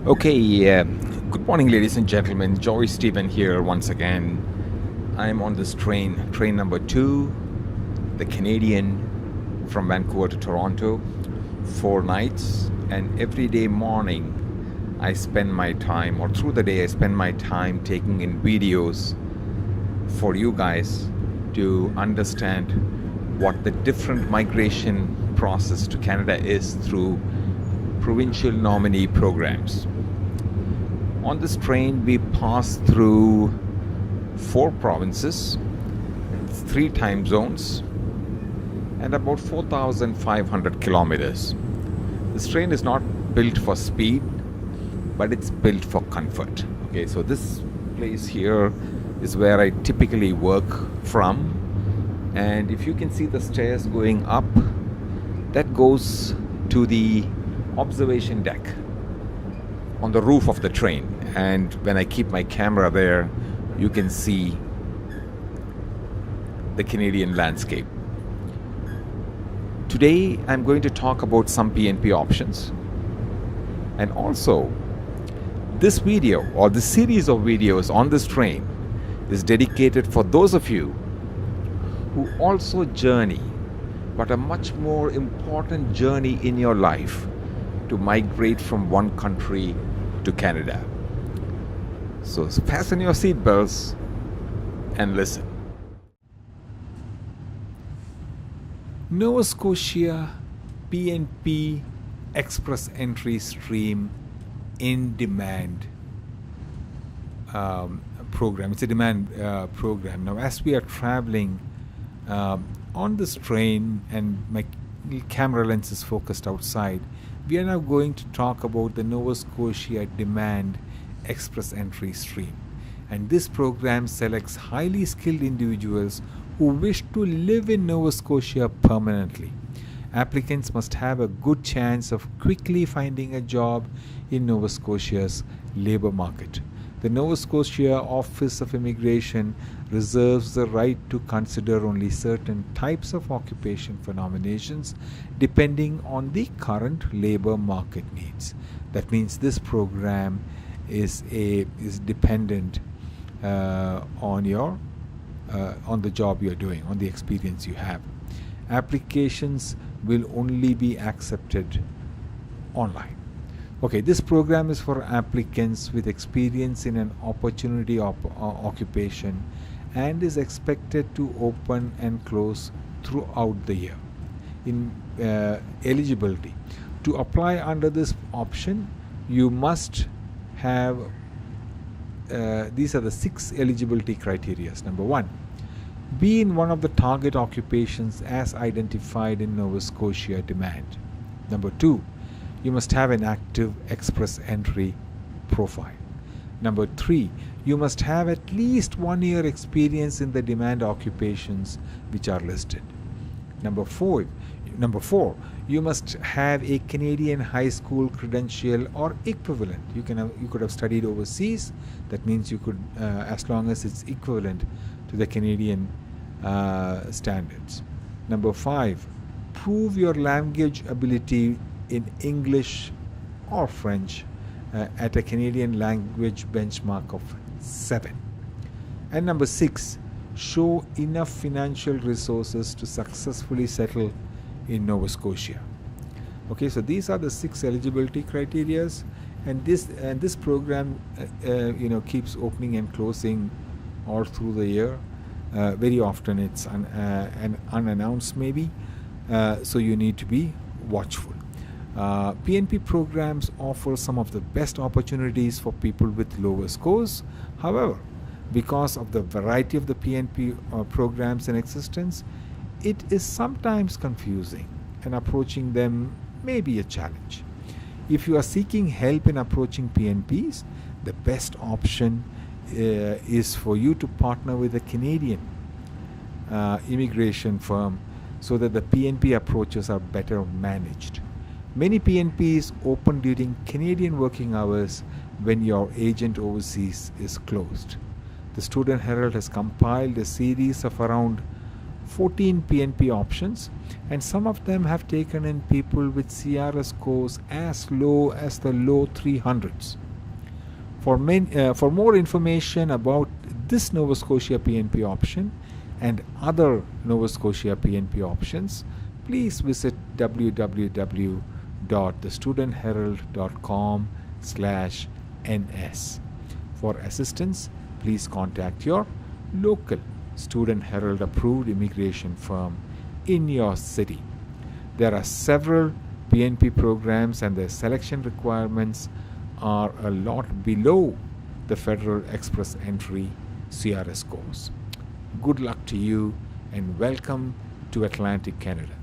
Okay, good morning, ladies and gentlemen. Joy Stephen here once again. I'm on this train number 2, the Canadian from Vancouver to Toronto, 4 nights. And every day morning, I spend my time, or through the day, I spend my time taking in videos for you guys to understand what the different migration process to Canada is through provincial nominee programs. On this train, we pass through 4 provinces, 3 time zones, and about 4,500 kilometers. This train is not built for speed, but it's built for comfort. Okay, so this place here is where I typically work from. And if you can see the stairs going up, that goes to the observation deck on the roof of the train. And when I keep my camera there, you can see the Canadian landscape. Today, I'm going to talk about some PNP options. And also, this video or the series of videos on this train is dedicated for those of you who also journey, but a much more important journey in your life, to migrate from one country to Canada. So fasten your seatbelts and listen. Nova Scotia PNP Express Entry Stream in Demand program. It's a demand program. Now, as we are traveling on this train and my camera lens is focused outside, we are now going to talk about the Nova Scotia Demand Express Entry Stream. And this program selects highly skilled individuals who wish to live in Nova Scotia permanently. Applicants must have a good chance of quickly finding a job in Nova Scotia's labor market. The Nova Scotia Office of Immigration reserves the right to consider only certain types of occupation for nominations depending on the current labor market needs. That means this program is dependent on the job you're doing, on the experience you have. Applications will only be accepted online. Okay, this program is for applicants with experience in an opportunity occupation and is expected to open and close throughout the year. In eligibility, to apply under this option, you must have these are the 6 eligibility criteria. Number 1, be in one of the target occupations as identified in Nova Scotia Demand. Number 2, you must have an active express entry profile. Number 3, you must have at least 1 year experience in the demand occupations which are listed. Number 4, you must have a Canadian high school credential or equivalent. You could have studied overseas. That means you could, as long as it's equivalent to the Canadian standards. Number 5, prove your language ability in English or French at a Canadian language benchmark of 7. And number 6, show enough financial resources to successfully settle in Nova Scotia. Okay, so these are the 6 eligibility criteria, and this program keeps opening and closing all through the year. Very often it's an unannounced maybe, so you need to be watchful. PNP programs offer some of the best opportunities for people with lower scores. However, because of the variety of the PNP programs in existence, it is sometimes confusing, and approaching them may be a challenge. If you are seeking help in approaching PNPs, the best option is for you to partner with a Canadian immigration firm so that the PNP approaches are better managed. Many PNPs open during Canadian working hours when your agent overseas is closed. The Student Herald has compiled a series of around 14 PNP options, and some of them have taken in people with CRS scores as low as the low 300s. For more information about this Nova Scotia PNP option and other Nova Scotia PNP options, please visit www.thestudentherald.com/ns. For assistance, please contact your local Student Herald approved immigration firm in your city. There are several PNP programs, and their selection requirements are a lot below the Federal Express Entry CRS scores. Good luck to you, and welcome to Atlantic Canada.